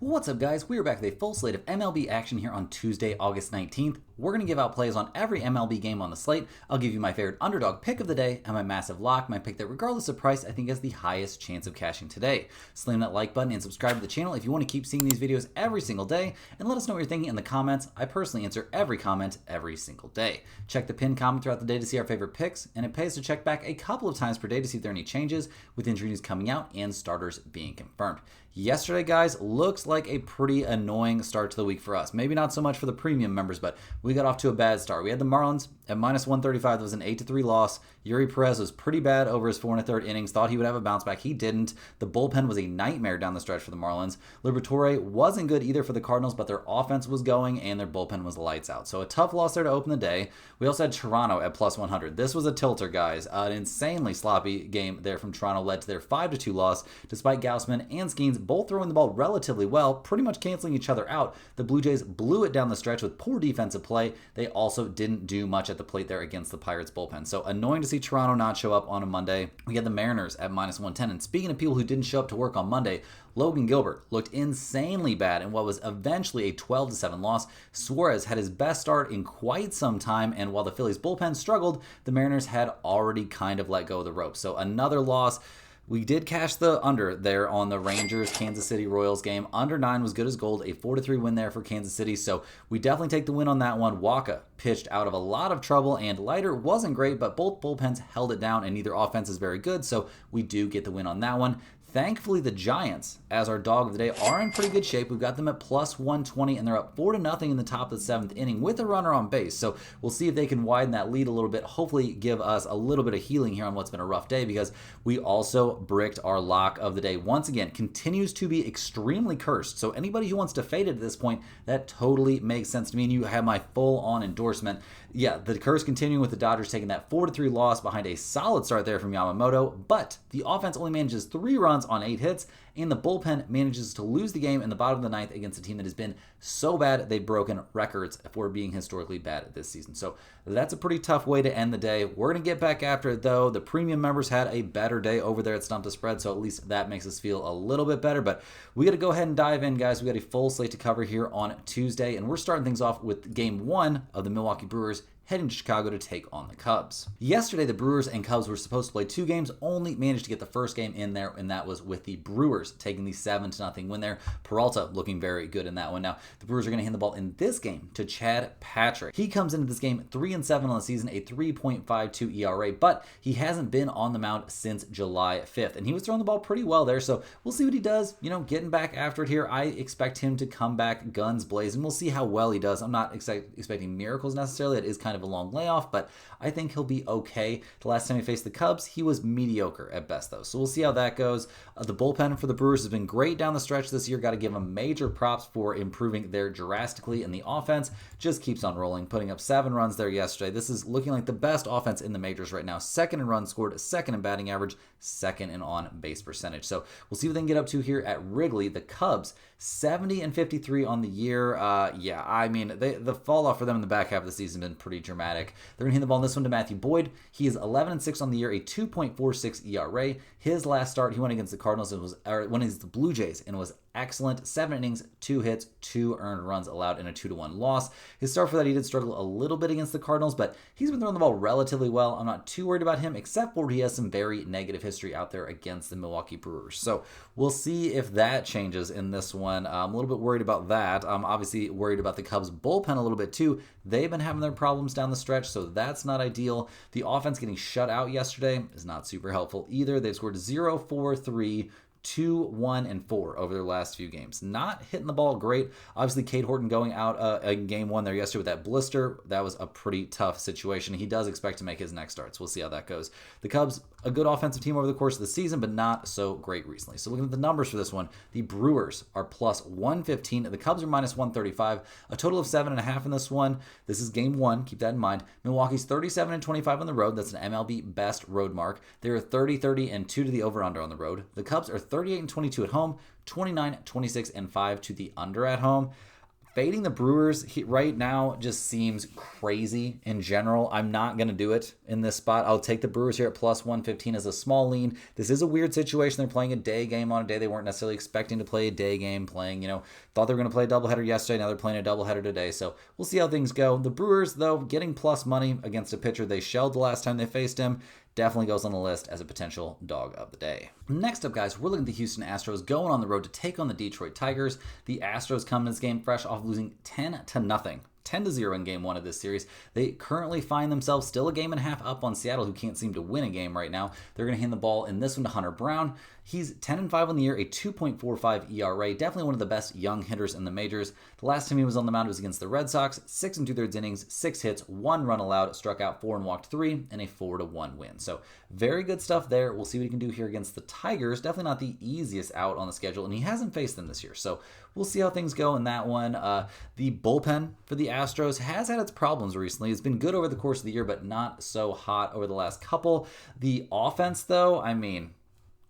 What's up, guys? We are back with a full slate of MLB action here on Tuesday, August 19th. We're going to give out plays on every MLB game on the slate. I'll give you my favorite underdog pick of the day and my massive lock, my pick that regardless of price, I think has the highest chance of cashing today. Slam that like button and subscribe to the channel if you want to keep seeing these videos every single day, and let us know what you're thinking in the comments. I personally answer every comment every single day. Check the pinned comment throughout the day to see our favorite picks, and it pays to check back a couple of times per day to see if there are any changes with injury news coming out and starters being confirmed. Yesterday, guys, looks like a pretty annoying start to the week for us. Maybe not so much for the premium members, but we got off to a bad start. We had the Marlins at minus 135. That was an 8-3 loss. Yuri Perez was pretty bad over his 4 1/3 innings. Thought he would have a bounce back. He didn't. The bullpen was a nightmare down the stretch for the Marlins. Liberatore wasn't good either for the Cardinals, but their offense was going and their bullpen was lights out. So a tough loss there to open the day. We also had Toronto at plus 100. This was a tilter, guys. An insanely sloppy game there from Toronto led to their 5-2 loss, despite Gausman and Skeens both throwing the ball relatively well, pretty much canceling each other out. The Blue Jays blew it down the stretch with poor defensive play. They also didn't do much at the plate there against the Pirates bullpen. So annoying to see Toronto not show up on a Monday. We had the Mariners at minus 110. And speaking of people who didn't show up to work on Monday, Logan Gilbert looked insanely bad in what was eventually a 12-7 loss. Suarez had his best start in quite some time, and while the Phillies bullpen struggled, the Mariners had already kind of let go of the ropes. So another loss. We did cash the under there on the Rangers-Kansas City Royals game. Under 9 was good as gold, a 4-3 win there for Kansas City, so we definitely take the win on that one. Waka pitched out of a lot of trouble, and Leiter wasn't great, but both bullpens held it down, and neither offense is very good, so we do get the win on that one. Thankfully, the Giants, as our dog of the day, are in pretty good shape. We've got them at plus 120, and they're up 4-0 in the top of the 7th inning with a runner on base. So we'll see if they can widen that lead a little bit, hopefully give us a little bit of healing here on what's been a rough day, because we also bricked our lock of the day. Once again, continues to be extremely cursed. So anybody who wants to fade it at this point, that totally makes sense to me, and you have my full-on endorsement. Yeah, the curse continuing with the Dodgers taking that 4-3 loss behind a solid start there from Yamamoto, but the offense only manages 3 runs on 8 hits, and the bullpen manages to lose the game in the bottom of the 9th against a team that has been so bad they've broken records for being historically bad this season. So that's a pretty tough way to end the day. We're going to get back after it, though. The premium members had a better day over there at Stump the Spread, so at least that makes us feel a little bit better. But we got to go ahead and dive in, guys. We got a full slate to cover here on Tuesday, and we're starting things off with Game 1 of the Milwaukee Brewers heading to Chicago to take on the Cubs. Yesterday, the Brewers and Cubs were supposed to play 2 games, only managed to get the first game in there, and that was with the Brewers taking the 7-0 win there. Peralta looking very good in that one. Now, the Brewers are going to hand the ball in this game to Chad Patrick. He comes into this game 3-7 on the season, a 3.52 ERA, but he hasn't been on the mound since July 5th, and he was throwing the ball pretty well there, so we'll see what he does, getting back after it here. I expect him to come back guns blazing. We'll see how well he does. I'm not expecting miracles necessarily. It is kind of a long layoff, but I think he'll be okay. The last time he faced the Cubs, he was mediocre at best, though. So we'll see how that goes. The bullpen for the Brewers has been great down the stretch this year. Got to give them major props for improving there drastically, and the offense just keeps on rolling, putting up 7 runs there yesterday. This is looking like the best offense in the majors right now. 2nd in runs scored, 2nd in batting average, 2nd in on-base percentage. So we'll see what they can get up to here at Wrigley. The Cubs, 70-53 on the year. Yeah, I mean, the fall off for them in the back half of the season has been pretty dramatic. They're going to hand the ball in this one to Matthew Boyd. He is 11-6 on the year, a 2.46 ERA. His last start, he went against the Cardinals and went against the Blue Jays and was excellent. 7 innings, 2 hits, 2 earned runs allowed in a 2-1 loss. His start for that, he did struggle a little bit against the Cardinals, but he's been throwing the ball relatively well. I'm not too worried about him, except for he has some very negative history out there against the Milwaukee Brewers. So we'll see if that changes in this one. I'm a little bit worried about that. I'm obviously worried about the Cubs bullpen a little bit too. They've been having their problems down the stretch, so that's not ideal. The offense getting shut out yesterday is not super helpful either. They've scored 0-4-3, 2-1-4 over their last few games. Not hitting the ball great. Obviously, Cade Horton going out in game 1 there yesterday with that blister. That was a pretty tough situation. He does expect to make his next starts. We'll see how that goes. The Cubs, a good offensive team over the course of the season, but not so great recently. So looking at the numbers for this one, the Brewers are plus 115. The Cubs are minus 135. A total of 7.5 in this one. This is game 1. Keep that in mind. Milwaukee's 37-25 on the road. That's an MLB best road mark. They're 30-30 to the over-under on the road. The Cubs are 38-22 at home, 29-26 to the under at home. Fading the Brewers right now just seems crazy in general. I'm not going to do it in this spot. I'll take the Brewers here at plus 115 as a small lean. This is a weird situation. They're playing a day game on a day they weren't necessarily expecting to play a day game, thought they were going to play a doubleheader yesterday. Now they're playing a doubleheader today. So we'll see how things go. The Brewers, though, getting plus money against a pitcher they shelled the last time they faced him, definitely goes on the list as a potential dog of the day. Next up, guys, we're looking at the Houston Astros going on the road to take on the Detroit Tigers. The Astros come in this game fresh off losing 10-0. 10-0 in game one of this series. They currently find themselves still a game and a half up on Seattle, who can't seem to win a game right now. They're going to hand the ball in this one to Hunter Brown. He's 10-5 on the year, a 2.45 ERA. Definitely one of the best young hitters in the majors. The last time he was on the mound was against the Red Sox. 6 2/3 innings, 6 hits, 1 run allowed, struck out 4 and walked 3, and a 4-1 win. So very good stuff there. We'll see what he can do here against the Tigers. Definitely not the easiest out on the schedule, and he hasn't faced them this year. So we'll see how things go in that one. The bullpen for the Astros has had its problems recently. It's been good over the course of the year, but not so hot over the last couple. The offense, though,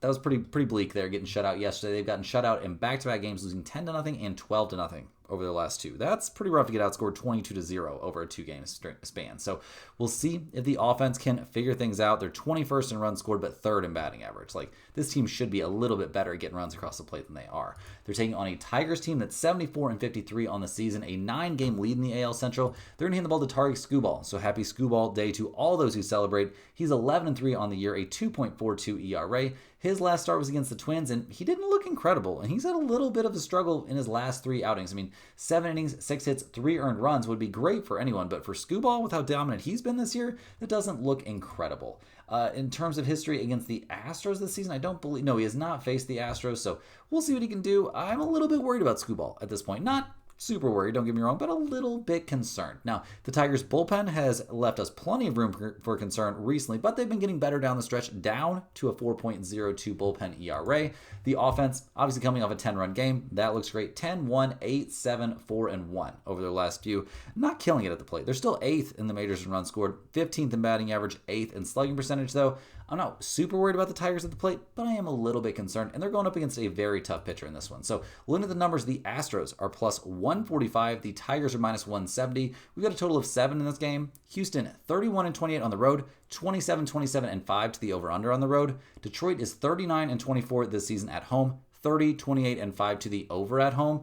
that was pretty bleak there, getting shut out yesterday. They've gotten shut out in back-to-back games, losing 10-0 and 12-0 over their last two. That's pretty rough to get outscored 22-0 over a 2-game span. So we'll see if the offense can figure things out. They're 21st in runs scored, but 3rd in batting average. This team should be a little bit better at getting runs across the plate than they are. They're taking on a Tigers team that's 74-53 on the season, a 9-game lead in the AL Central. They're going to hand the ball to Tariq Skubal. So happy Skubal Day to all those who celebrate. He's 11-3 on the year, a 2.42 ERA. His last start was against the Twins, and he didn't look incredible. And he's had a little bit of a struggle in his last 3 outings. 7 innings, 6 hits, 3 earned runs would be great for anyone, but for Skubal, with how dominant he's been this year, that doesn't look incredible. In terms of history against the Astros this season, he has not faced the Astros, so we'll see what he can do. I'm a little bit worried about Skubal at this point. Not super worried, don't get me wrong, but a little bit concerned. Now, the Tigers' bullpen has left us plenty of room for concern recently, but they've been getting better down the stretch, down to a 4.02 bullpen ERA. The offense, obviously coming off a 10-run game, that looks great. 10-1, 8-7, 4-1 over their last few. Not killing it at the plate. They're still 8th in the majors in runs scored, 15th in batting average, 8th in slugging percentage, though. I'm not super worried about the Tigers at the plate, but I am a little bit concerned, and they're going up against a very tough pitcher in this one. So looking at the numbers, the Astros are plus 145, the Tigers are minus 170. We've got a total of 7 in this game. Houston, 31-28 on the road, 27-27-5 to the over-under on the road. Detroit is 39-24 this season at home, 30-28-5 to the over at home.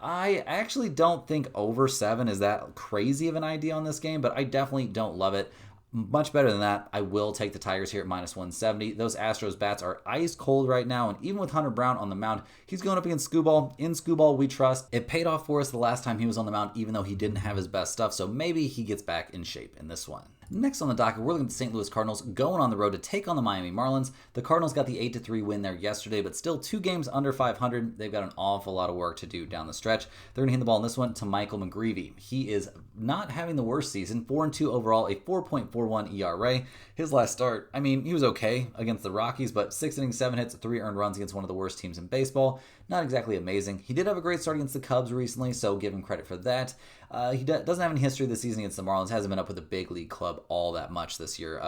I actually don't think over 7 is that crazy of an idea on this game, but I definitely don't love it. Much better than that, I will take the Tigers here at minus 170. Those Astros bats are ice cold right now, and even with Hunter Brown on the mound, he's going up against Skubal. In Skubal, we trust. It paid off for us the last time he was on the mound, even though he didn't have his best stuff, so maybe he gets back in shape in this one. Next on the docket, we're looking at the St. Louis Cardinals going on the road to take on the Miami Marlins. The Cardinals got the 8-3 win there yesterday, but still 2 games under 500. They've got an awful lot of work to do down the stretch. They're going to hand the ball in this one to Michael McGreevy. He is not having the worst season, 4-2 overall, a 4.41 ERA. His last start, he was okay against the Rockies, but 6 innings, 7 hits, 3 earned runs against one of the worst teams in baseball. Not exactly amazing. He did have a great start against the Cubs recently, so give him credit for that. He doesn't have any history this season against the Marlins. Hasn't been up with a big league club all that much this year.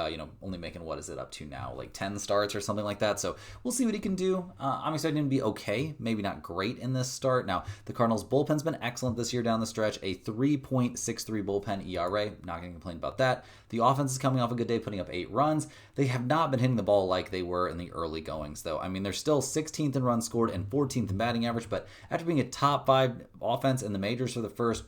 Only making, what is it up to now? 10 starts or something like that. So we'll see what he can do. I'm expecting him to be okay. Maybe not great in this start. Now, the Cardinals' bullpen's been excellent this year down the stretch. A 3.63 bullpen ERA. Not going to complain about that. The offense is coming off a good day, putting up 8 runs. They have not been hitting the ball like they were in the early goings, though. They're still 16th in runs scored and 14th in batting average, but after being a top 5 offense in the majors for the first,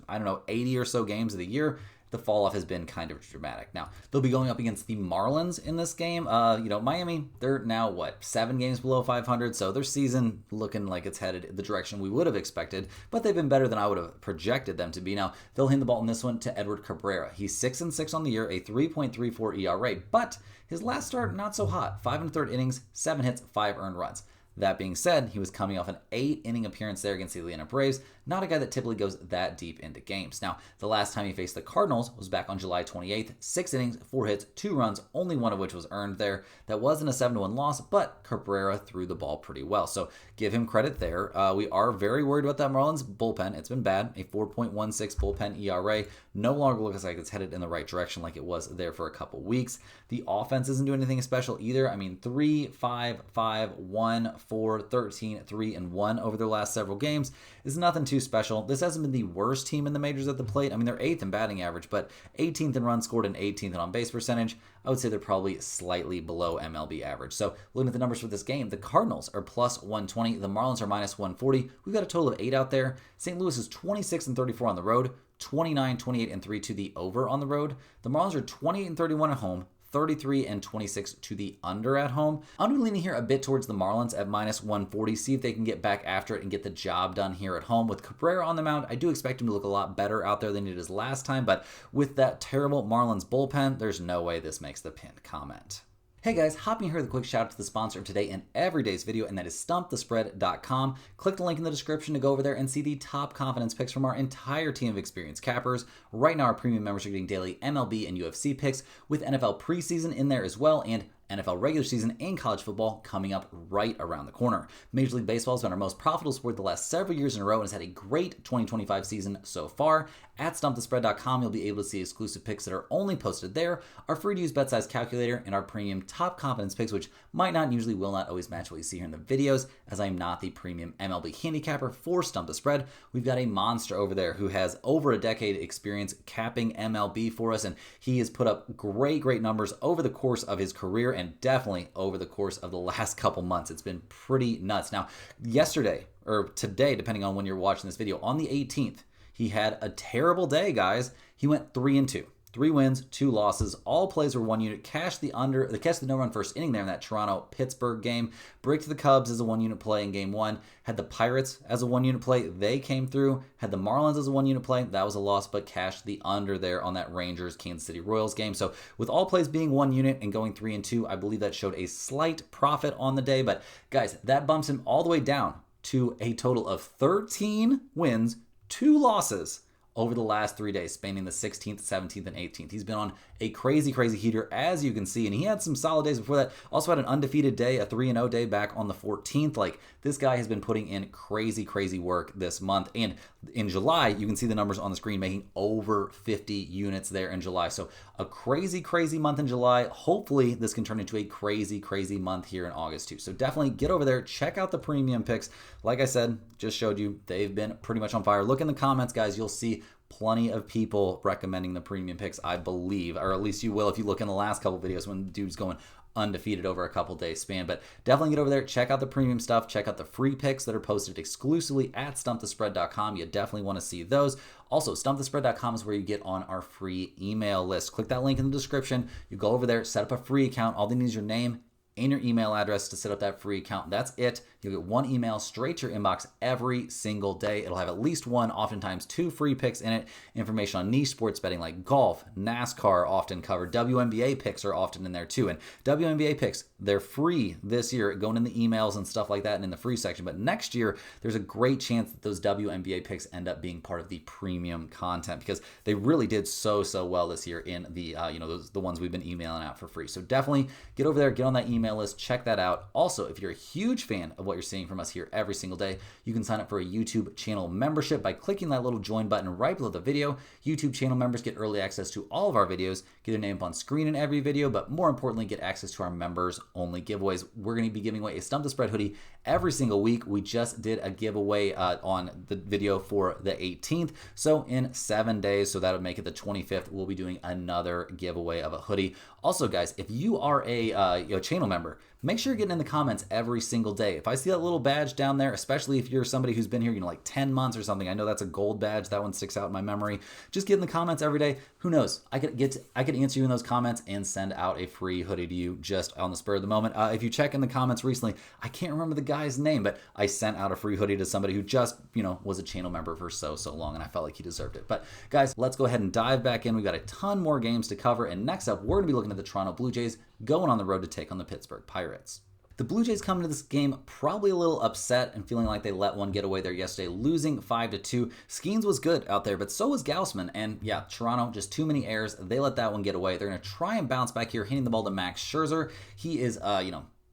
80 or so games of the year, the fall off has been kind of dramatic. Now, they'll be going up against the Marlins in this game. Miami, they're now, 7 games below 500, so their season looking like it's headed the direction we would have expected, but they've been better than I would have projected them to be. Now, they'll hand the ball in this one to Edward Cabrera. He's 6-6 on the year, a 3.34 ERA, but his last start, not so hot. 5 1/3 innings, 7 hits, 5 earned runs. That being said, he was coming off an 8-inning appearance there against the Atlanta Braves, not a guy that typically goes that deep into games. Now, the last time he faced the Cardinals was back on July 28th, 6 innings, 4 hits, 2 runs, only one of which was earned there. That wasn't a 7-1 loss, but Cabrera threw the ball pretty well, so give him credit there. We are very worried about that Marlins bullpen. It's been bad, a 4.16 bullpen ERA. No longer looks like it's headed in the right direction like it was there for a couple weeks. The offense isn't doing anything special either. 3, 5, 5, 1, 4, 13, 3, and 1 over their last several games. Is nothing too special. This hasn't been the worst team in the majors at the plate. I mean, they're 8th in batting average, but 18th in runs scored and 18th in on-base percentage. I would say they're probably slightly below MLB average. So looking at the numbers for this game, the Cardinals are plus 120. The Marlins are minus 140. We've got a total of 8 out there. St. Louis is 26 and 34 on the road, 29, 28, and 3 to the over on the road. The Marlins are 28 and 31 at home, 33 and 26 to the under at home. I'm leaning here a bit towards the Marlins at minus 140. See if they can get back after it and get the job done here at home. With Cabrera on the mound, I do expect him to look a lot better out there than he did his last time, but with that terrible Marlins bullpen, there's no way this makes the pinned comment. Hey guys, hopping here with a quick shout out to the sponsor of today and every day's video, and that is StumpTheSpread.com. Click the link in the description to go over there and see the top confidence picks from our entire team of experienced cappers. Right now, our premium members are getting daily MLB and UFC picks with NFL preseason in there as well, and NFL regular season and college football coming up right around the corner. Major League Baseball has been our most profitable sport the last several years in a row and has had a great 2025 season so far. At StumpTheSpread.com, you'll be able to see exclusive picks that are only posted there, our free-to-use bet size calculator, and our premium top confidence picks, which might not and usually will not always match what you see here in the videos, as I am not the premium MLB handicapper for Stump the Spread. We've got a monster over there who has over a decade experience capping MLB for us, and he has put up great numbers over the course of his career and definitely over the course of the last couple months. It's been pretty nuts. Now, yesterday, or today, depending on when you're watching this video, on the 18th, he had a terrible day, guys. He went 3-2. 3 wins, 2 losses. All plays were 1 unit. Cashed the no-run first inning there in that Toronto-Pittsburgh game. Break to the Cubs as a 1-unit play in game 1. Had the Pirates as a 1-unit play. They came through. Had the Marlins as a 1-unit play. That was a loss, but cashed the under there on that Rangers-Kansas City Royals game. So with all plays being 1 unit and going 3-2, I believe that showed a slight profit on the day. But guys, that bumps him all the way down to a total of 13 wins, 2 losses over the last 3 days, spanning the 16th, 17th, and 18th. He's been on a crazy heater, as you can see, and he had some solid days before that. Also had an undefeated day, a 3-0 day back on the 14th. Like, this guy has been putting in crazy work this month. And in July, you can see the numbers on the screen, making over 50 units there in July. So a crazy month in July. Hopefully, this can turn into a crazy month here in August too. So definitely get over there, check out the premium picks. Like I said, just showed you, they've been pretty much on fire. Look in the comments, guys. You'll see plenty of people recommending the premium picks, I believe, or at least you will if you look in the last couple videos when the dude's going undefeated over a couple days span. But definitely get over there, check out the premium stuff, check out the free picks that are posted exclusively at StumpTheSpread.com. You definitely want to see those. Also, StumpTheSpread.com is where you get on our free email list. Click that link in the description. You go over there, set up a free account. All they need is your name and your email address to set up that free account. That's it. You'll get 1 email straight to your inbox every single day. It'll have at least 1, oftentimes 2 free picks in it. Information on niche sports betting like golf, NASCAR are often covered. WNBA picks are often in there too. And WNBA picks, they're free this year, going in the emails and stuff like that and in the free section. But next year, there's a great chance that those WNBA picks end up being part of the premium content because they really did so well this year in the the ones we've been emailing out for free. So definitely get over there, get on that email list, check that out. Also, if you're a huge fan of what you're seeing from us here every single day, you can sign up for a YouTube channel membership by clicking that little join button right below the video. YouTube channel members get early access to all of our videos, get their name up on screen in every video, but more importantly, get access to our members only giveaways. We're going to be giving away a Stump the Spread hoodie every single week. We just did a giveaway on the video for the 18th. So in 7 days, so that would make it the 25th, we'll be doing another giveaway of a hoodie. Also, guys, if you are a channel member, make sure you're getting in the comments every single day. If I see that little badge down there, especially if you're somebody who's been here, like 10 months or something, I know that's a gold badge. That one sticks out in my memory. Just get in the comments every day. Who knows? I could answer you in those comments and send out a free hoodie to you just on the spur of the moment. If you check in the comments recently, I can't remember the guy's name, but I sent out a free hoodie to somebody who just, was a channel member for so long, and I felt like he deserved it. But guys, let's go ahead and dive back in. We've got a ton more games to cover, and next up, we're going to be looking at the Toronto Blue Jays going on the road to take on the Pittsburgh Pirates. The Blue Jays come into this game probably a little upset and feeling like they let one get away there yesterday, losing 5-2. Skeens was good out there, but so was Gausman. And yeah, Toronto, just too many errors. They let that one get away. They're going to try and bounce back here, hitting the ball to Max Scherzer. He is,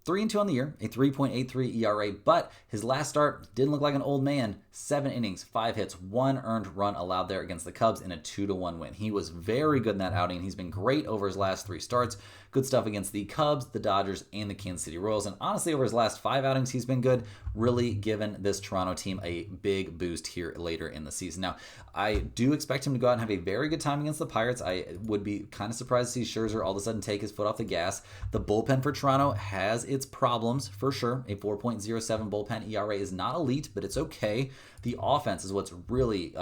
3-2 on the year, a 3.83 ERA, but his last start didn't look like an old man. 7 innings, 5 hits, 1 earned run allowed there against the Cubs in a 2-1 win. He was very good in that outing. He's been great over his last 3 starts. Good stuff against the Cubs, the Dodgers, and the Kansas City Royals. And honestly, over his last 5 outings, he's been good, really given this Toronto team a big boost here later in the season. Now, I do expect him to go out and have a very good time against the Pirates. I would be kind of surprised to see Scherzer all of a sudden take his foot off the gas. The bullpen for Toronto has its problems for sure. A 4.07 bullpen ERA is not elite, but it's okay. The offense is what's really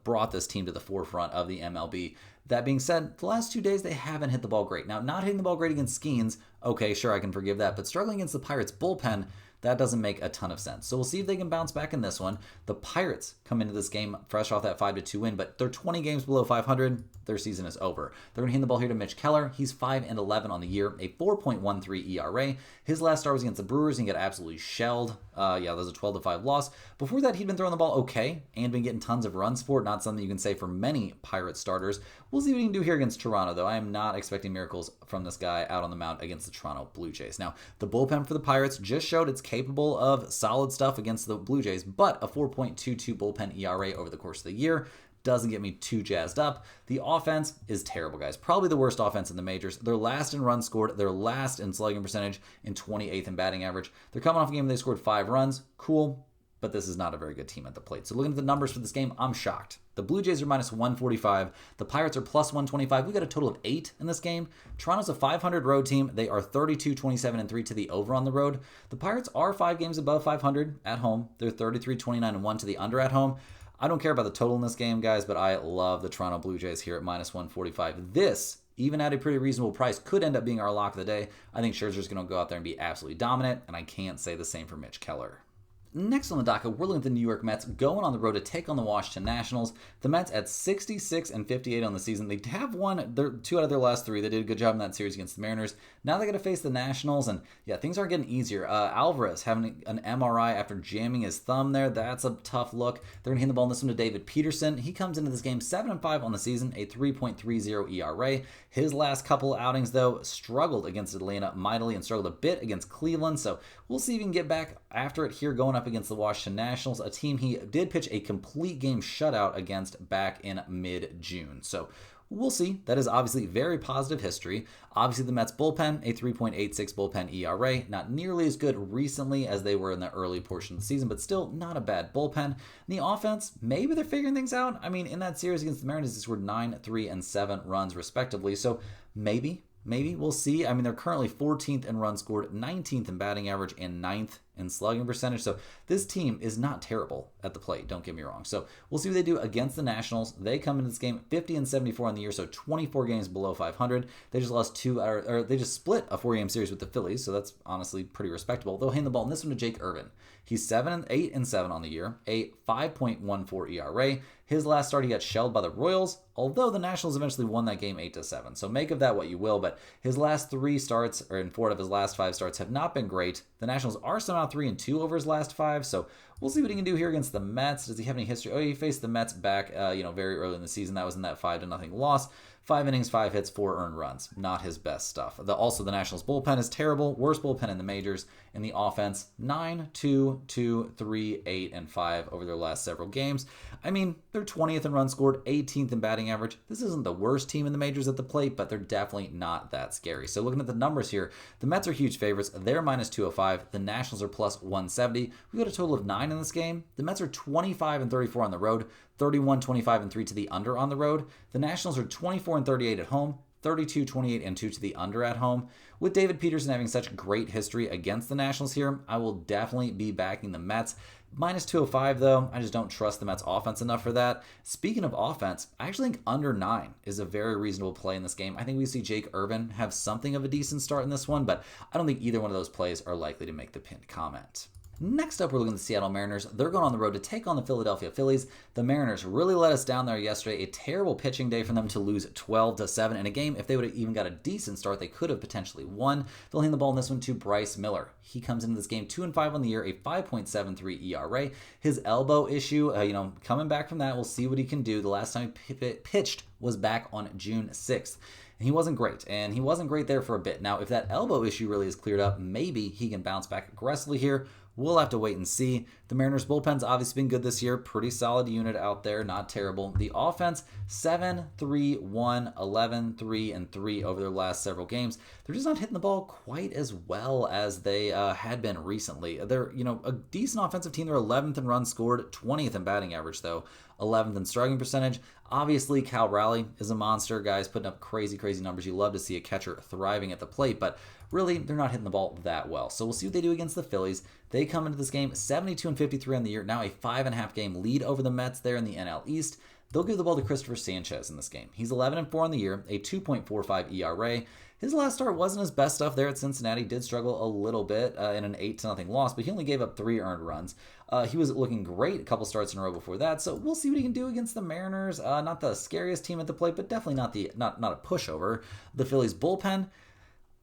brought this team to the forefront of the MLB. That being said, the last 2 days they haven't hit the ball great. Now, not hitting the ball great against Skeens, okay, sure, I can forgive that, but struggling against the Pirates bullpen, that doesn't make a ton of sense. So we'll see if they can bounce back in this one. The Pirates come into this game fresh off that 5-2 win, but they're 20 games below 500. Their season is over. They're going to hand the ball here to Mitch Keller. He's 5-11 on the year, a 4.13 ERA. His last start was against the Brewers and got absolutely shelled. That was a 12-5 loss. Before that, he'd been throwing the ball okay and been getting tons of runs for it. Not something you can say for many Pirate starters. We'll see what he can do here against Toronto, though. I am not expecting miracles from this guy out on the mound against the Toronto Blue Jays. Now, the bullpen for the Pirates just showed it's capable of solid stuff against the Blue Jays, but a 4.22 bullpen ERA over the course of the year doesn't get me too jazzed up. The offense is terrible, guys. Probably the worst offense in the majors. They're last in runs scored. They're last in slugging percentage and 28th in batting average. They're coming off a game where they scored 5 runs. Cool, but this is not a very good team at the plate. So looking at the numbers for this game, I'm shocked. The Blue Jays are minus 145. The Pirates are plus 125. We got a total of 8 in this game. Toronto's a 500 road team. They are 32-27-3 to the over on the road. The Pirates are 5 games above 500 at home. They're 33-29-1 to the under at home. I don't care about the total in this game, guys, but I love the Toronto Blue Jays here at minus 145. This, even at a pretty reasonable price, could end up being our lock of the day. I think Scherzer's going to go out there and be absolutely dominant, and I can't say the same for Mitch Keller. Next on the docket, we're looking at the New York Mets going on the road to take on the Washington Nationals. The Mets at 66-58 on the season. They have won 2 out of their last 3. They did a good job in that series against the Mariners. Now they got to face the Nationals, and yeah, things aren't getting easier. Alvarez having an MRI after jamming his thumb there. That's a tough look. They're going to hand the ball in this one to David Peterson. He comes into this game 7-5 on the season, a 3.30 ERA. His last couple outings, though, struggled against Atlanta mightily and struggled a bit against Cleveland. So we'll see if he can get back after it here going up against the Washington Nationals, a team he did pitch a complete game shutout against back in mid-June. So we'll see. That is obviously very positive history. Obviously, the Mets bullpen, a 3.86 bullpen ERA. Not nearly as good recently as they were in the early portion of the season, but still not a bad bullpen. And the offense, maybe they're figuring things out. I mean, in that series against the Mariners, they scored 9, 3, and 7 runs respectively. So maybe we'll see. I mean, they're currently 14th in runs scored, 19th in batting average, and 9th in slugging percentage. So this team is not terrible at the plate, don't get me wrong. So we'll see what they do against the Nationals. They come into this game 50-74 on the year, so 24 games below 500. They just lost they just split a 4-game series with the Phillies, so that's honestly pretty respectable. They'll hand the ball in this one to Jake Irvin. He's 8-7 on the year, a 5.14 ERA. His last start, he got shelled by the Royals, although the Nationals eventually won that game 8-7. So make of that what you will, but his last 3 starts, or in 4 out of his last 5 starts, have not been great. The Nationals are somehow 3-2 over his last 5, so we'll see what he can do here against the Mets. Does he have any history? Oh, he faced the Mets back, very early in the season. That was in that 5-0 loss. 5 innings, 5 hits, 4 earned runs. Not his best stuff. Also, the Nationals bullpen is terrible. Worst bullpen in the majors. And the offense, 9, 2, 2, 3, 8, and 5 over their last several games. I mean, they're 20th in runs scored, 18th in batting average. This isn't the worst team in the majors at the plate, but they're definitely not that scary. So looking at the numbers here, the Mets are huge favorites. They're minus 205. The Nationals are plus 170. We got a total of 9 in this game. The Mets are 25-34 on the road, 31-25-3 to the under on the road. The Nationals are 24-38 at home, 32-28-2 to the under at home. With David Peterson having such great history against the Nationals here, I will definitely be backing the Mets. Minus 205, though, I just don't trust the Mets offense enough for that. Speaking of offense, I actually think under 9 is a very reasonable play in this game. I think we see Jake Irvin have something of a decent start in this one, but I don't think either one of those plays are likely to make the pinned comment. Next up, we're looking at the Seattle Mariners. They're going on the road to take on the Philadelphia Phillies. The Mariners really let us down there yesterday. A terrible pitching day for them to lose 12-7 in a game. If they would have even got a decent start, they could have potentially won. They'll hand the ball in this one to Bryce Miller. He comes into this game 2-5 on the year, a 5.73 ERA. His elbow issue, coming back from that, we'll see what he can do. The last time he pitched was back on June 6th. and he wasn't great. And he wasn't great there for a bit. Now, if that elbow issue really is cleared up, maybe he can bounce back aggressively here. We'll have to wait and see. The Mariners' bullpen's obviously been good this year. Pretty solid unit out there. Not terrible. The offense, 7-3-1, 11-3-3 over their last several games. They're just not hitting the ball quite as well as they had been recently. They're, a decent offensive team. They're 11th in runs scored, 20th in batting average, though. 11th in striking percentage. Obviously, Cal Raleigh is a monster. Guys putting up crazy, crazy numbers. You love to see a catcher thriving at the plate, but really, they're not hitting the ball that well. So we'll see what they do against the Phillies. They come into this game 72-53 on the year, now a 5.5 game lead over the Mets there in the NL East. They'll give the ball to Christopher Sanchez in this game. He's 11-4 on the year, a 2.45 ERA. His last start wasn't his best stuff there at Cincinnati. Did struggle a little bit in an 8-0 loss, but he only gave up 3 earned runs. He was looking great a couple starts in a row before that, so we'll see what he can do against the Mariners. Not the scariest team at the plate, but definitely not a pushover. The Phillies bullpen,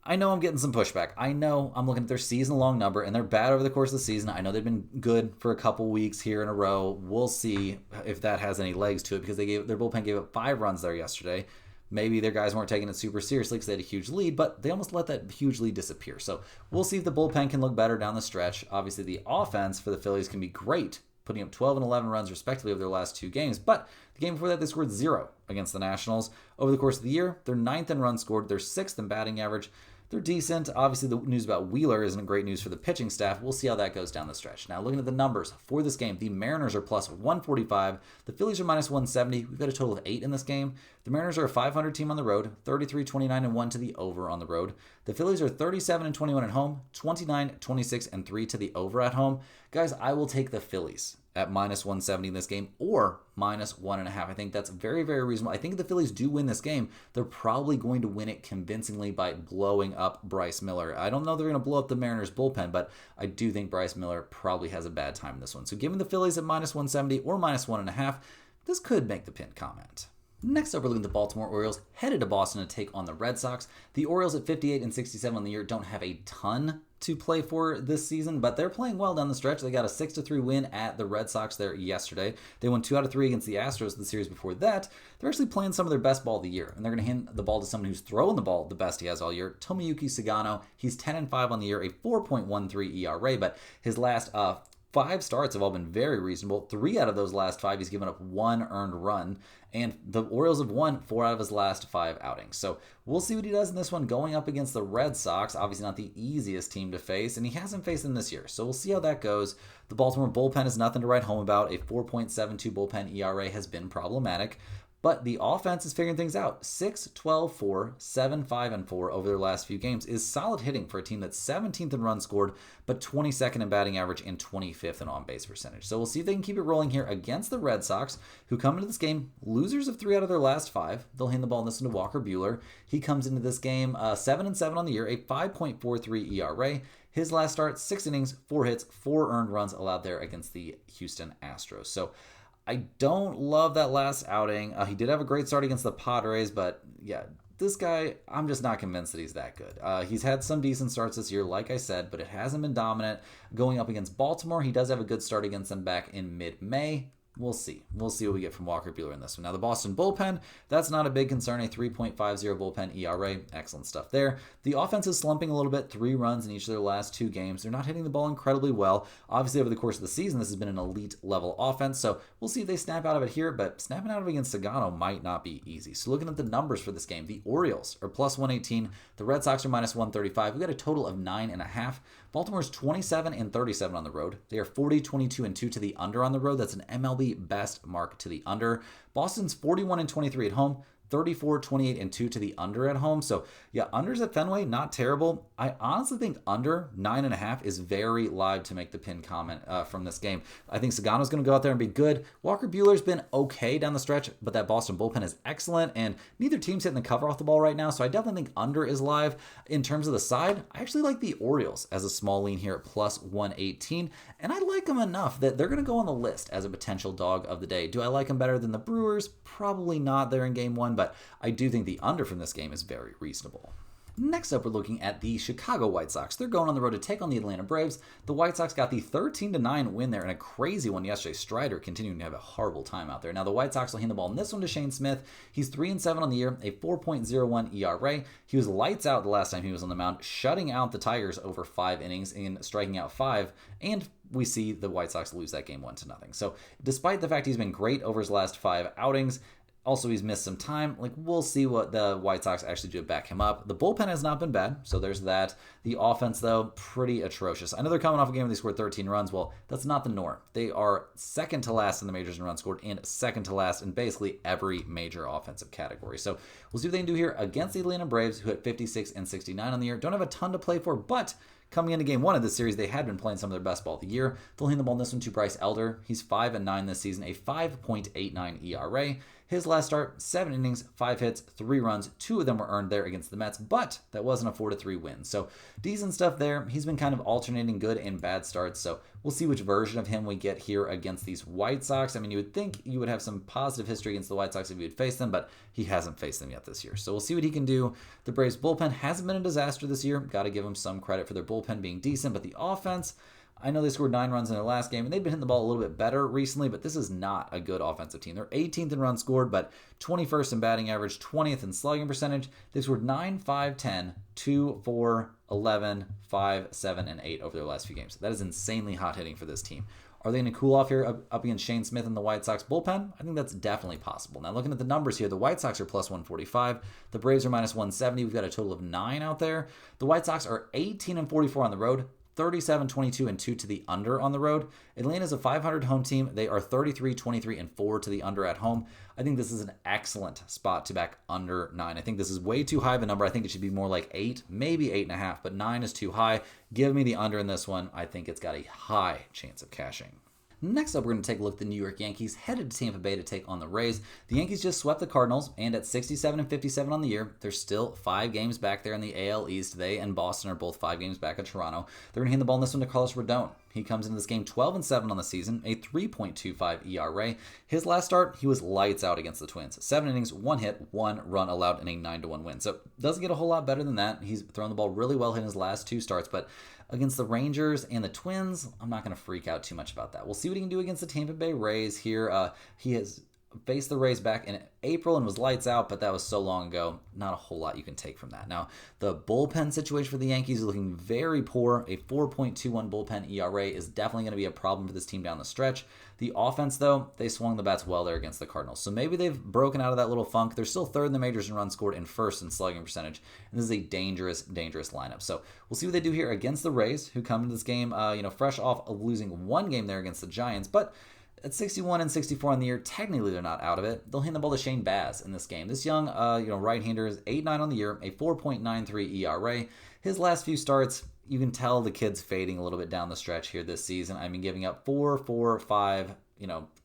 I know I'm getting some pushback. I know I'm looking at their season-long number, and they're bad over the course of the season. I know they've been good for a couple weeks here in a row. We'll see if that has any legs to it, because their bullpen gave up 5 runs there yesterday. Maybe their guys weren't taking it super seriously because they had a huge lead, but they almost let that huge lead disappear. So we'll see if the bullpen can look better down the stretch. Obviously, the offense for the Phillies can be great, putting up 12 and 11 runs respectively over their last 2 games. But the game before that, they scored 0 against the Nationals. Over the course of the year, they're 9th in runs scored. They're 6th in batting average. They're decent. Obviously, the news about Wheeler isn't great news for the pitching staff. We'll see how that goes down the stretch. Now, looking at the numbers for this game, the Mariners are plus 145. The Phillies are minus 170. We've got a total of 8 in this game. The Mariners are a 500 team on the road, 33-29-1 to the over on the road. The Phillies are 37-21 at home, 29-26-3 to the over at home. Guys, I will take the Phillies at minus 170 in this game, or minus 1.5. I think that's very, very reasonable. I think if the Phillies do win this game, they're probably going to win it convincingly by blowing up Bryce Miller. I don't know they're going to blow up the Mariners bullpen, but I do think Bryce Miller probably has a bad time in this one. So giving the Phillies at minus 170 or minus 1.5, this could make the pinned comment. Next up, we're looking at the Baltimore Orioles, headed to Boston to take on the Red Sox. The Orioles at 58-67 on the year don't have a ton to play for this season, but they're playing well down the stretch. They got a 6-3 win at the Red Sox there yesterday. They won 2 out of 3 against the Astros the series before that. They're actually playing some of their best ball of the year, and they're going to hand the ball to someone who's throwing the ball the best he has all year, Tomoyuki Sagano. He's 10-5 on the year, a 4.13 ERA, but his last 5 starts have all been very reasonable. 3 out of those last 5, he's given up 1 earned run. And the Orioles have won 4 out of his last 5 outings. So we'll see what he does in this one going up against the Red Sox. Obviously not the easiest team to face, and he hasn't faced them this year. So we'll see how that goes. The Baltimore bullpen is nothing to write home about. A 4.72 bullpen ERA has been problematic. But the offense is figuring things out. 6-12-4, 7-5-4 over their last few games is solid hitting for a team that's 17th in runs scored, but 22nd in batting average and 25th in on-base percentage. So we'll see if they can keep it rolling here against the Red Sox, who come into this game losers of 3 out of their last 5. They'll hand the ball in this one to Walker Buehler. He comes into this game 7-7 on the year, a 5.43 ERA. His last start, 6 innings, 4 hits, 4 earned runs allowed there against the Houston Astros. So I don't love that last outing. He did have a great start against the Padres, but yeah, this guy, I'm just not convinced that he's that good. He's had some decent starts this year, like I said, but it hasn't been dominant. Going up against Baltimore, he does have a good start against them back in mid-May. We'll see. We'll see what we get from Walker Buehler in this one. Now, the Boston bullpen, that's not a big concern. A 3.50 bullpen ERA. Excellent stuff there. The offense is slumping a little bit. 3 runs in each of their last 2 games. They're not hitting the ball incredibly well. Obviously, over the course of the season, this has been an elite level offense. So we'll see if they snap out of it here, but snapping out of it against Sagano might not be easy. So looking at the numbers for this game, the Orioles are plus 118. The Red Sox are minus 135. We've got a total of 9.5. Baltimore's 27-37 on the road. They are 40-22-2 to the under on the road. That's an MLB best mark to the under. Boston's 41-23 at home. 34-28-2 to the under at home. So yeah, unders at Fenway, not terrible. I honestly think under 9.5 is very live to make the pin comment from this game. I think Sagano's going to go out there and be good. Walker Buehler's been okay down the stretch, but that Boston bullpen is excellent, and neither team's hitting the cover off the ball right now, so I definitely think under is live. In terms of the side, I actually like the Orioles as a small lean here at plus 118, and I like them enough that they're going to go on the list as a potential dog of the day. Do I like them better than the Brewers? Probably not. They're in game 1, but I do think the under from this game is very reasonable. Next up, we're looking at the Chicago White Sox. They're going on the road to take on the Atlanta Braves. The White Sox got the 13-9 win there in a crazy one yesterday. Strider continuing to have a horrible time out there. Now, the White Sox will hand the ball in this one to Shane Smith. He's 3-7 on the year, a 4.01 ERA. He was lights out the last time he was on the mound, shutting out the Tigers over 5 innings and striking out 5. And we see the White Sox lose that game 1-0. So, despite the fact he's been great over his last 5 outings, also, he's missed some time. We'll see what the White Sox actually do to back him up. The bullpen has not been bad, so there's that. The offense, though, pretty atrocious. I know they're coming off a game where they scored 13 runs. Well, that's not the norm. They are second to last in the majors in runs scored and second to last in basically every major offensive category. So we'll see what they can do here against the Atlanta Braves, who hit 56 and 69 on the year. Don't have a ton to play for, but coming into game 1 of this series, they had been playing some of their best ball of the year. They'll hand the ball in this one to Bryce Elder. He's 5-9 this season, a 5.89 ERA. His last start, 7 innings, 5 hits, 3 runs. 2 of them were earned there against the Mets, but that wasn't a 4-3 win. So decent stuff there. He's been kind of alternating good and bad starts, so we'll see which version of him we get here against these White Sox. I mean, you would think you would have some positive history against the White Sox if you would face them, but he hasn't faced them yet this year. So we'll see what he can do. The Braves bullpen hasn't been a disaster this year. Got to give them some credit for their bullpen being decent, but the offense, I know they scored 9 runs in their last game, and they've been hitting the ball a little bit better recently, but this is not a good offensive team. They're 18th in runs scored, but 21st in batting average, 20th in slugging percentage. They've scored 9, 5, 10, 2, 4, 11, 5, 7, and 8 over their last few games. That is insanely hot hitting for this team. Are they going to cool off here up against Shane Smith and the White Sox bullpen? I think that's definitely possible. Now, looking at the numbers here, the White Sox are plus 145. The Braves are minus 170. We've got a total of 9 out there. The White Sox are 18-44 on the road. 37-22 and 2 to the under on the road. Atlanta's a 500 home team. They are 33-23 and 4 to the under at home. I think this is an excellent spot to back under 9. I think this is way too high of a number. I think it should be more like 8, maybe 8.5, but 9 is too high. Give me the under in this one. I think it's got a high chance of cashing. Next up, we're going to take a look at the New York Yankees, headed to Tampa Bay to take on the Rays. The Yankees just swept the Cardinals, and at 67-57 on the year, they're still 5 games back there in the AL East. They and Boston are both 5 games back at Toronto. They're going to hand the ball in this one to Carlos Rodon. He comes into this game 12-7 on the season, a 3.25 ERA. His last start, he was lights out against the Twins. 7 innings, 1 hit, 1 run allowed in a 9-1 win. So doesn't get a whole lot better than that. He's thrown the ball really well in his last 2 starts, but against the Rangers and the Twins, I'm not going to freak out too much about that. We'll see what he can do against the Tampa Bay Rays here. He has faced the Rays back in April and was lights out, but that was so long ago. Not a whole lot you can take from that. Now, the bullpen situation for the Yankees is looking very poor. A 4.21 bullpen ERA is definitely going to be a problem for this team down the stretch. The offense, though, they swung the bats well there against the Cardinals. So maybe they've broken out of that little funk. They're still 3rd in the majors in runs scored and 1st in slugging percentage. And this is a dangerous, dangerous lineup. So we'll see what they do here against the Rays, who come into this game, fresh off of losing 1 game there against the Giants. But at 61-64 on the year, technically they're not out of it. They'll hand the ball to Shane Baz in this game. This young, right-hander is 8-9 on the year, a 4.93 ERA. His last few starts, you can tell the kid's fading a little bit down the stretch here this season. I mean, giving up 4, 4, 5,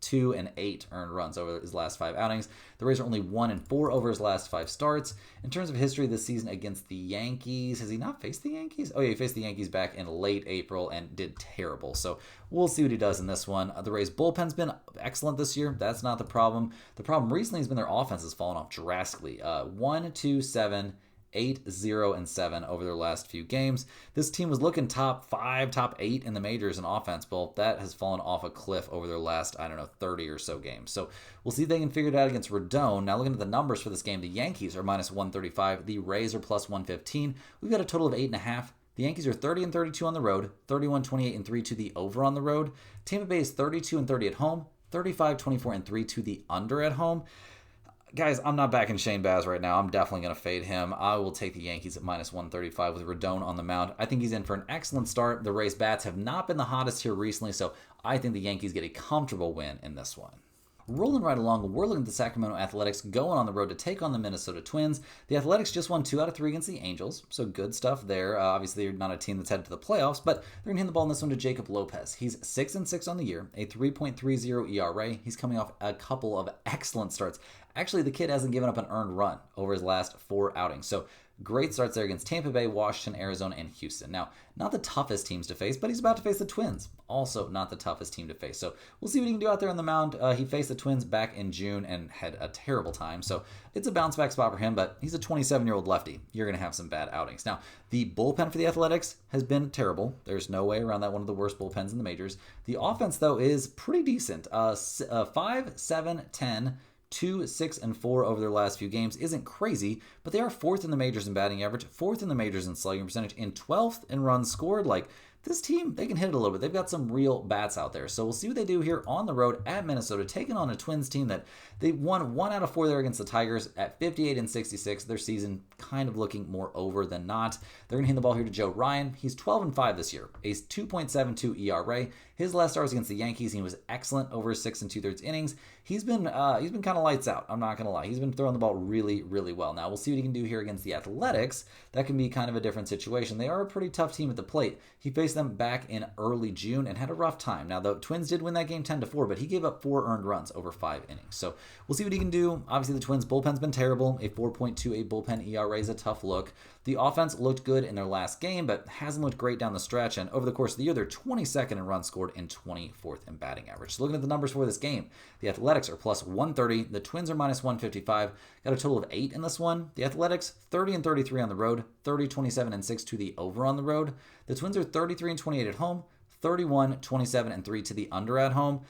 2 and 8 earned runs over his last 5 outings. The Rays are only 1-4 over his last 5 starts. In terms of history this season against the Yankees, has he not faced the Yankees? Oh yeah, he faced the Yankees back in late April and did terrible. So we'll see what he does in this one. The Rays bullpen's been excellent this year. That's not the problem. The problem recently has been their offense has fallen off drastically. 1, 2, 7, 8, 0, and 7 over their last few games. This team was looking top 5, top 8 in the majors in offense, but that has fallen off a cliff over their last, 30 or so games. So we'll see if they can figure it out against Rodon. Now looking at the numbers for this game, the Yankees are minus 135. The Rays are plus 115. We've got a total of 8.5. The Yankees are 30-32 on the road, 31-28 and 3 to the over on the road. Tampa Bay is 32-30 at home, 35-24 and 3 to the under at home. Guys, I'm not backing Shane Baz right now. I'm definitely going to fade him. I will take the Yankees at minus 135 with Rodon on the mound. I think he's in for an excellent start. The Rays bats have not been the hottest here recently, so I think the Yankees get a comfortable win in this one. Rolling right along, we're looking at the Sacramento Athletics going on the road to take on the Minnesota Twins. The Athletics just won 2 out of 3 against the Angels, so good stuff there. Obviously, they're not a team that's headed to the playoffs, but they're going to hand the ball in this one to Jacob Lopez. He's 6-6 on the year, a 3.30 ERA. He's coming off a couple of excellent starts. Actually, the kid hasn't given up an earned run over his last 4 outings, so Great starts there against Tampa Bay, Washington, Arizona, and Houston. Now, not the toughest teams to face, but he's about to face the Twins. Also not the toughest team to face. So we'll see what he can do out there on the mound. He faced the Twins back in June and had a terrible time. So it's a bounce back spot for him, but he's a 27-year-old lefty. You're going to have some bad outings. Now, the bullpen for the Athletics has been terrible. There's no way around that, one of the worst bullpens in the majors. The offense, though, is pretty decent. 5, 7, 10, 2, 6, and 4 over their last few games isn't crazy, but they are 4th in the majors in batting average, 4th in the majors in slugging percentage, and 12th in runs scored. Like, this team, they can hit it a little bit. They've got some real bats out there. So we'll see what they do here on the road at Minnesota, taking on a Twins team that they won 1 out of 4 there against the Tigers at 58-66. Their season kind of looking more over than not. They're going to hand the ball here to Joe Ryan. He's 12-5 this year, a 2.72 ERA. His last start was against the Yankees. He was excellent over 6 2/3 innings. He's been kind of lights out. I'm not going to lie. He's been throwing the ball really, really well. Now we'll see what he can do here against the Athletics. That can be kind of a different situation. They are a pretty tough team at the plate. He faced them back in early June and had a rough time. Now the Twins did win that game 10-4, but he gave up 4 earned runs over 5 innings. So we'll see what he can do. Obviously the Twins bullpen's been terrible. A 4.28 bullpen ERA is a tough look. The offense looked good in their last game, but hasn't looked great down the stretch. And over the course of the year, they're 22nd in runs scored and 24th in batting average. So looking at the numbers for this game, the Athletics are plus 130. The Twins are minus 155. Got a total of 8 in this one. The Athletics, 30-33 on the road, 30-27-6 to the over on the road. The Twins are 33-28 at home, 31-27-3 to the under at home.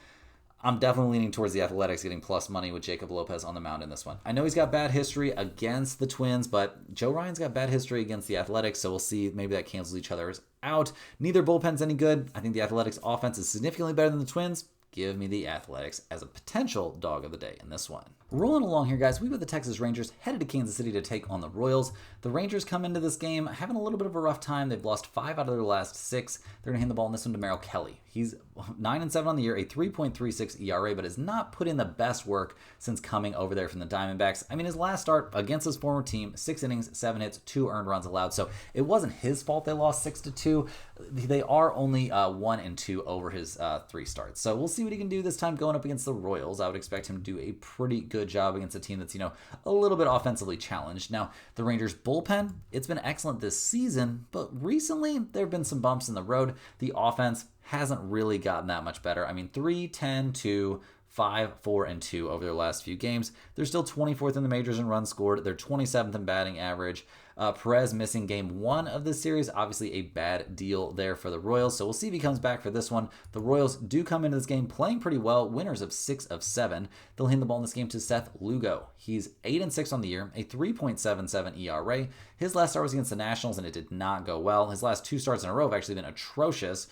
I'm definitely leaning towards the Athletics getting plus money with Jacob Lopez on the mound in this one. I know he's got bad history against the Twins, but Joe Ryan's got bad history against the Athletics, so we'll see. Maybe that cancels each other out. Neither bullpen's any good. I think the Athletics offense is significantly better than the Twins. Give me the Athletics as a potential dog of the day in this one. Rolling along here, guys, we've got the Texas Rangers headed to Kansas City to take on the Royals. The Rangers come into this game having a little bit of a rough time. They've lost 5 out of their last 6. They're going to hand the ball in this one to Merrill Kelly. He's 9-7 on the year, a 3.36 ERA, but has not put in the best work since coming over there from the Diamondbacks. I mean, his last start against his former team, 6 innings, 7 hits, 2 earned runs allowed. So it wasn't his fault they lost 6-2. They are only 1-2 over his 3 starts. So we'll see what he can do this time going up against the Royals. I would expect him to do a pretty good job against a team that's, a little bit offensively challenged. Now, the Rangers bullpen, it's been excellent this season, but recently there have been some bumps in the road. The offense hasn't really gotten that much better. I mean, 3-10-2, 5-4-2 over their last few games. They're still 24th in the majors in runs scored. They're 27th in batting average. Perez missing game 1 of this series. Obviously a bad deal there for the Royals. So we'll see if he comes back for this one. The Royals do come into this game playing pretty well. Winners of 6 of 7. They'll hand the ball in this game to Seth Lugo. He's 8-6 on the year, a 3.77 ERA. His last start was against the Nationals and it did not go well. His last 2 starts in a row have actually been atrocious.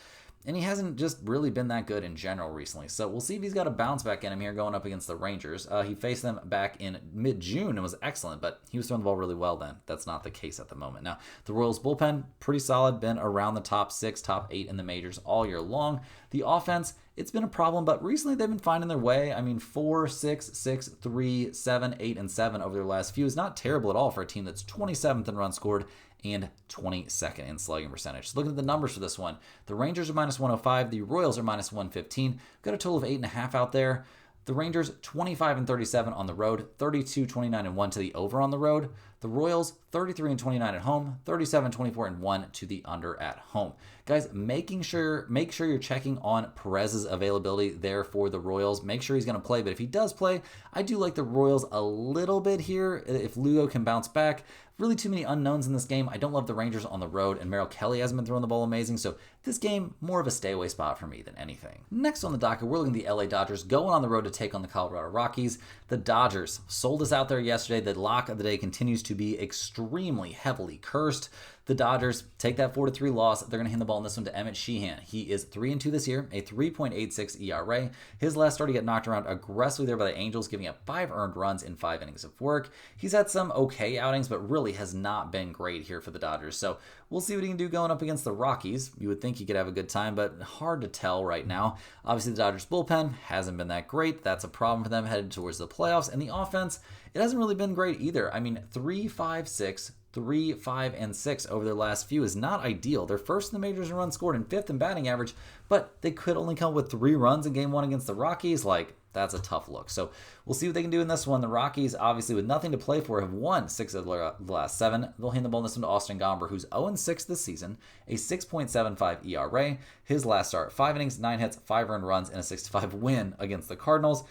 And he hasn't just really been that good in general recently. So we'll see if he's got a bounce back in him here going up against the Rangers. He faced them back in mid-June and was excellent, but he was throwing the ball really well then. That's not the case at the moment. Now, the Royals bullpen, pretty solid, been around the top 6, top 8 in the majors all year long. The offense, it's been a problem, but recently they've been finding their way. I mean, 4, 6, 6, 3, 7, 8, and 7 over their last few is not terrible at all for a team that's 27th in runs scored and 22nd in slugging percentage. So looking at the numbers for this one, the Rangers are minus 105, the Royals are minus 115. Got a total of 8.5 out there. The Rangers 25-37 on the road, 32-29-1 to the over on the road. The Royals 33-29 at home, 37-24-1 to the under at home. Guys, make sure you're checking on Perez's availability there for the Royals. Make sure he's going to play, but if he does play, I do like the Royals a little bit here. If Lugo can bounce back, really too many unknowns in this game. I don't love the Rangers on the road, and Merrill Kelly hasn't been throwing the ball amazing, so this game, more of a stay-away spot for me than anything. Next on the docket, we're looking at the LA Dodgers going on the road to take on the Colorado Rockies. The Dodgers sold us out there yesterday. The lock of the day continues to be extremely heavily cursed. The Dodgers take that 4-3 loss. They're going to hand the ball in this one to Emmett Sheehan. He is 3-2 this year, a 3.86 ERA. His last start, he got knocked around aggressively there by the Angels, giving up 5 earned runs in 5 innings of work. He's had some okay outings, but really has not been great here for the Dodgers. So we'll see what he can do going up against the Rockies. You would think he could have a good time, but hard to tell right now. Obviously, the Dodgers bullpen hasn't been that great. That's a problem for them headed towards the playoffs. And the offense, it hasn't really been great either. I mean, 3-5-6. 3, 5, and 6 over their last few is not ideal. They're first in the majors in runs scored and 5th in batting average, but they could only come with 3 runs in game 1 against the Rockies. Like, That's a tough look. So we'll see what they can do in this one. The Rockies, obviously with nothing to play for, have won 6 of the last 7. They'll hand the ball in this one to Austin Gomber, who's 0-6 this season, a 6.75 ERA. His last start, 5 innings, 9 hits, 5 earned runs, and a 6-5 win against the Cardinals.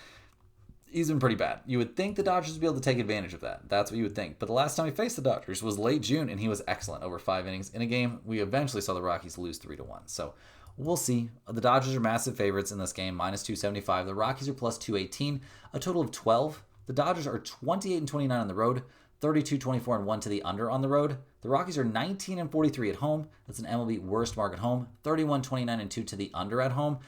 He's been pretty bad. You would think the Dodgers would be able to take advantage of that. That's what you would think. But the last time he faced the Dodgers was late June, and he was excellent over 5 innings in a game. We eventually saw the Rockies lose 3-1. So we'll see. The Dodgers are massive favorites in this game, minus 275. The Rockies are plus 218, a total of 12. The Dodgers are 28-29 on the road, 32-24-1 to the under on the road. The Rockies are 19-43 at home. That's an MLB worst mark at home. 31-29-2 to the under at home.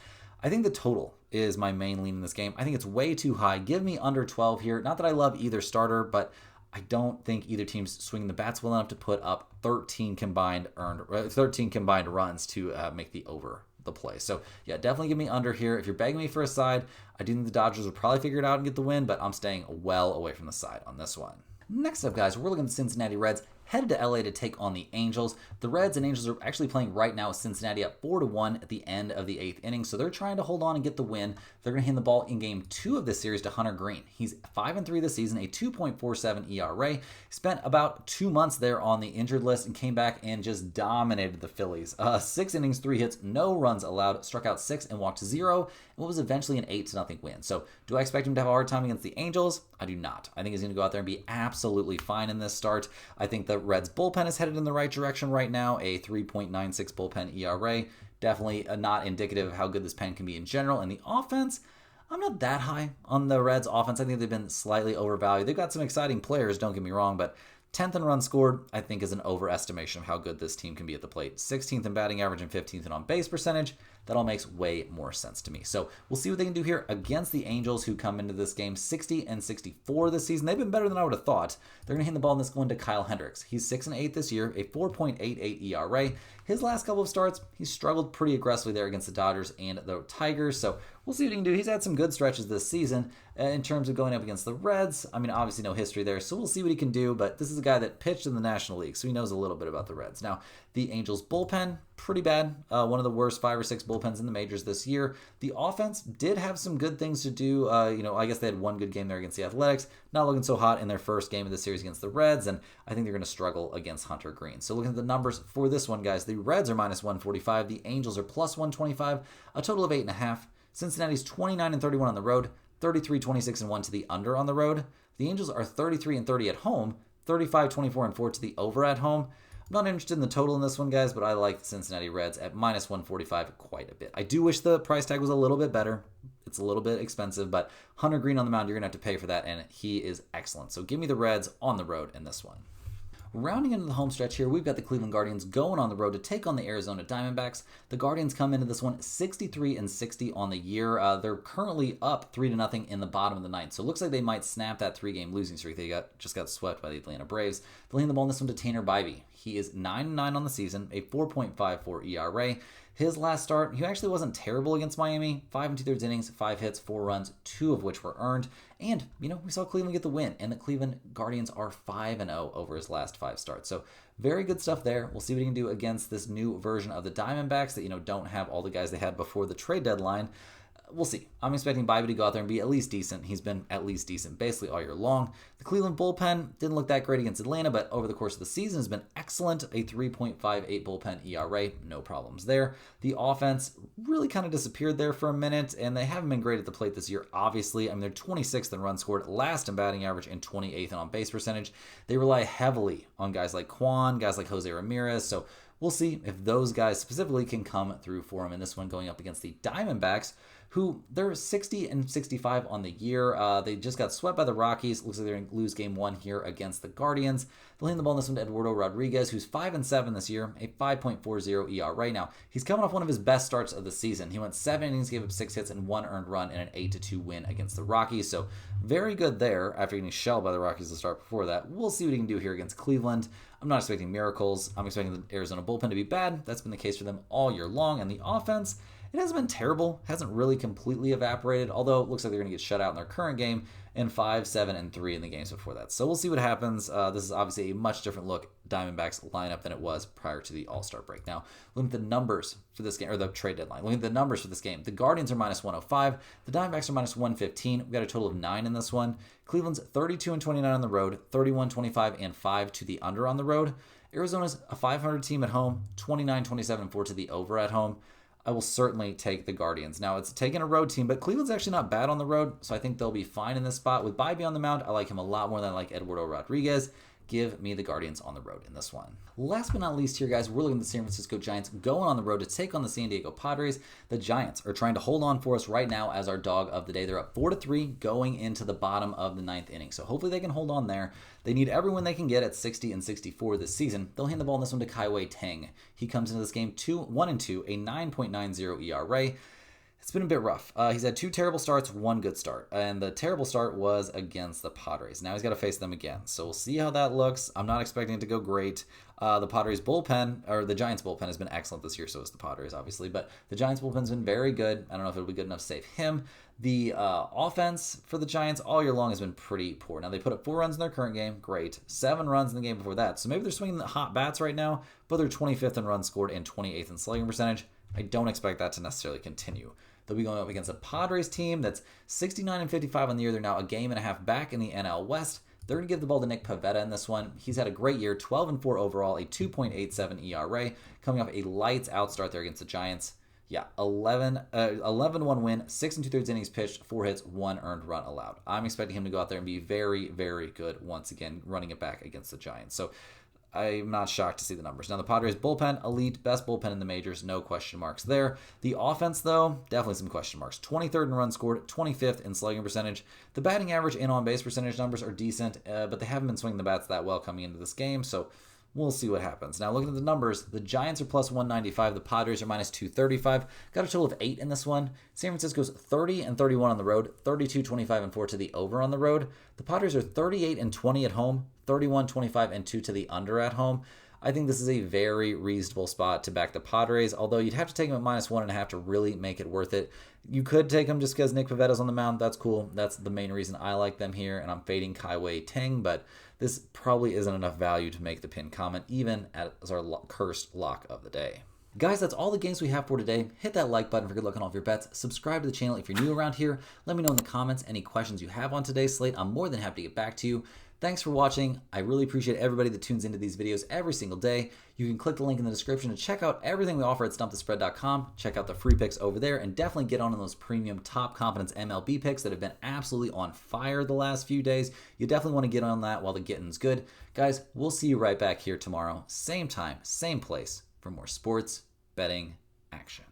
I think the total is my main lean in this game. I think it's way too high. Give me under 12 here. Not that I love either starter, but I don't think either team's swinging the bats well enough to put up 13 combined runs to make the over the play. So yeah, definitely give me under here. If you're begging me for a side, I do think the Dodgers will probably figure it out and get the win, but I'm staying well away from the side on this one. Next up, guys, we're looking at the Cincinnati Reds headed to LA to take on the Angels. The Reds and Angels are actually playing right now with Cincinnati up 4-1 at the end of the 8th inning, so they're trying to hold on and get the win. They're going to hand the ball in game 2 of this series to Hunter Green. He's 5-3 this season, a 2.47 ERA. Spent about 2 months there on the injured list and came back and just dominated the Phillies. 6 innings, 3 hits, no runs allowed, struck out 6 and walked 0, and what was eventually an 8-0 win. So do I expect him to have a hard time against the Angels? I do not. I think he's going to go out there and be absolutely fine in this start. I think the Reds bullpen is headed in the right direction right now, a 3.96 bullpen ERA. Definitely not indicative of how good this pen can be in general. And the offense, I'm not that high on the Reds offense. I think they've been slightly overvalued. They've got some exciting players, don't get me wrong, but 10th in runs scored, I think, is an overestimation of how good this team can be at the plate. 16th in batting average and 15th in on-base percentage. That all makes way more sense to me. So we'll see what they can do here against the Angels, who come into this game 60-64 this season. They've been better than I would have thought. They're going to hand the ball in this one to Kyle Hendricks. He's 6-8 this year, a 4.88 ERA. His last couple of starts, he's struggled pretty aggressively there against the Dodgers and the Tigers. So we'll see what he can do. He's had some good stretches this season in terms of going up against the Reds. I mean, obviously no history there, so we'll see what he can do. But this is a guy that pitched in the National League, so he knows a little bit about the Reds. Now, the Angels bullpen, pretty bad. One of the worst 5 or 6 bullpens in the majors this year. The offense did have some good things to do. I guess they had one good game there against the Athletics. Not looking so hot in their first game of the series against the Reds, and I think they're going to struggle against Hunter Green. So looking at the numbers for this one, guys, the Reds are minus 145. The Angels are plus 125, a total of 8.5. Cincinnati's 29-31 on the road, 33-26-1 to the under on the road. The Angels are 33-30 at home, 35-24-4 to the over at home. I'm not interested in the total in this one, guys, but I like the Cincinnati Reds at minus 145 quite a bit. I do wish the price tag was a little bit better. It's a little bit expensive, but Hunter Green on the mound, you're going to have to pay for that, and he is excellent. So give me the Reds on the road in this one. Rounding into the home stretch here, we've got the Cleveland Guardians going on the road to take on the Arizona Diamondbacks. The Guardians come into this one 63-60 on the year. They're currently up 3-0 in the bottom of the ninth, so it looks like they might snap that 3-game losing streak. They just got swept by the Atlanta Braves. They'll hand the ball in this one to Tanner Bybee. He is 9-9 on the season, a 4.54 ERA. His last start, he actually wasn't terrible against Miami. 5 2/3 innings, 5 hits, 4 runs, 2 of which were earned. And, we saw Cleveland get the win, and the Cleveland Guardians are 5-0 over his last 5 starts. So very good stuff there. We'll see what he can do against this new version of the Diamondbacks that, don't have all the guys they had before the trade deadline. We'll see. I'm expecting Bybee to go out there and be at least decent. He's been at least decent basically all year long. The Cleveland bullpen didn't look that great against Atlanta, but over the course of the season has been excellent. A 3.58 bullpen ERA, no problems there. The offense really kind of disappeared there for a minute, and they haven't been great at the plate this year, obviously. I mean, they're 26th in runs scored, last in batting average, and 28th in on-base percentage. They rely heavily on guys like Kwan, guys like Jose Ramirez, so we'll see if those guys specifically can come through for him in this one going up against the Diamondbacks, who they're 60-65 on the year. They just got swept by the Rockies. Looks like they're going to lose game 1 here against the Guardians. They'll hand the ball in this one to Eduardo Rodriguez, who's 5-7 this year, a 5.40 ERA. Now, he's coming off one of his best starts of the season. He went 7 innings, gave up 6 hits, and 1 earned run in an 8-2 win against the Rockies. So very good there after getting shelled by the Rockies to start before that. We'll see what he can do here against Cleveland. I'm not expecting miracles. I'm expecting the Arizona bullpen to be bad. That's been the case for them all year long. And the offense, It hasn't been terrible, hasn't really completely evaporated, although it looks like they're going to get shut out in their current game in 5, 7, and 3 in the games before that. So we'll see what happens. This is obviously a much different look Diamondbacks lineup than it was prior to the All-Star break. Now, looking at the numbers for this game, or the trade deadline, looking at the numbers for this game, the Guardians are minus 105, the Diamondbacks are minus 115. We've got a total of 9 in this one. Cleveland's 32 and 29 on the road, 31, 25, and 5 to the under on the road. Arizona's a 500 team at home, 29, 27, and 4 to the over at home. I will certainly take the Guardians. Now, it's taking a road team, but Cleveland's actually not bad on the road, so I think they'll be fine in this spot. With Bybee on the mound, I like him a lot more than I like Eduardo Rodriguez. Give me the Guardians on the road in this one. Last but not least here, guys, we're looking at the San Francisco Giants going on the road to take on the San Diego Padres. The Giants are trying to hold on for us right now as our dog of the day. They're up 4-3 going into the bottom of the 9th inning, so hopefully they can hold on there. They need every win they can get at 60 and 64 this season. They'll hand the ball in this one to Kai-Wei Teng. He comes into this game 1-2, a 9.90 ERA. It's been a bit rough. He's had 2 terrible starts, 1 good start. And the terrible start was against the Padres. Now he's got to face them again. So we'll see how that looks. I'm not expecting it to go great. The Padres bullpen, or the Giants bullpen, has been excellent this year. So is the Padres, obviously. But the Giants bullpen's been very good. I don't know if it'll be good enough to save him. The offense for the Giants all year long has been pretty poor. Now they put up 4 runs in their current game. Great. 7 runs in the game before that. So maybe they're swinging the hot bats right now. But they're 25th in runs scored and 28th in slugging percentage. I don't expect that to necessarily continue. They'll be going up against a Padres team that's 69 and 55 on the year. They're now a game and a half back in the NL West. They're going to give the ball to Nick Pivetta in this one. He's had a great year, 12 and 4 overall, a 2.87 ERA, coming off a lights out start there against the Giants. Yeah, 11-1 win, 6 2/3 innings pitched, 4 hits, 1 earned run allowed. I'm expecting him to go out there and be very, very good once again, running it back against the Giants. So I'm not shocked to see the numbers. Now, the Padres bullpen, elite, best bullpen in the majors, no question marks there. The offense, though, definitely some question marks. 23rd in runs scored, 25th in slugging percentage. The batting average and on-base percentage numbers are decent, but they haven't been swinging the bats that well coming into this game, so we'll see what happens. Now, looking at the numbers, the Giants are plus 195. The Padres are minus 235. Got a total of 8 in this one. San Francisco's 30 and 31 on the road, 32, 25, and 4 to the over on the road. The Padres are 38 and 20 at home, 31, 25, and 2 to the under at home. I think this is a very reasonable spot to back the Padres, although you'd have to take them at minus 1.5 to really make it worth it. You could take them just because Nick Pivetta's on the mound. That's cool. That's the main reason I like them here, and I'm fading Kai-Wei Teng, but this probably isn't enough value to make the pin comment, even as our cursed lock of the day. Guys, that's all the games we have for today. Hit that like button for good luck on all of your bets. Subscribe to the channel if you're new around here. Let me know in the comments any questions you have on today's slate. I'm more than happy to get back to you. Thanks for watching. I really appreciate everybody that tunes into these videos every single day. You can click the link in the description to check out everything we offer at stumpthespread.com. Check out the free picks over there and definitely get on those premium top confidence MLB picks that have been absolutely on fire the last few days. You definitely want to get on that while the getting's good. Guys, we'll see you right back here tomorrow. Same time, same place for more sports betting action.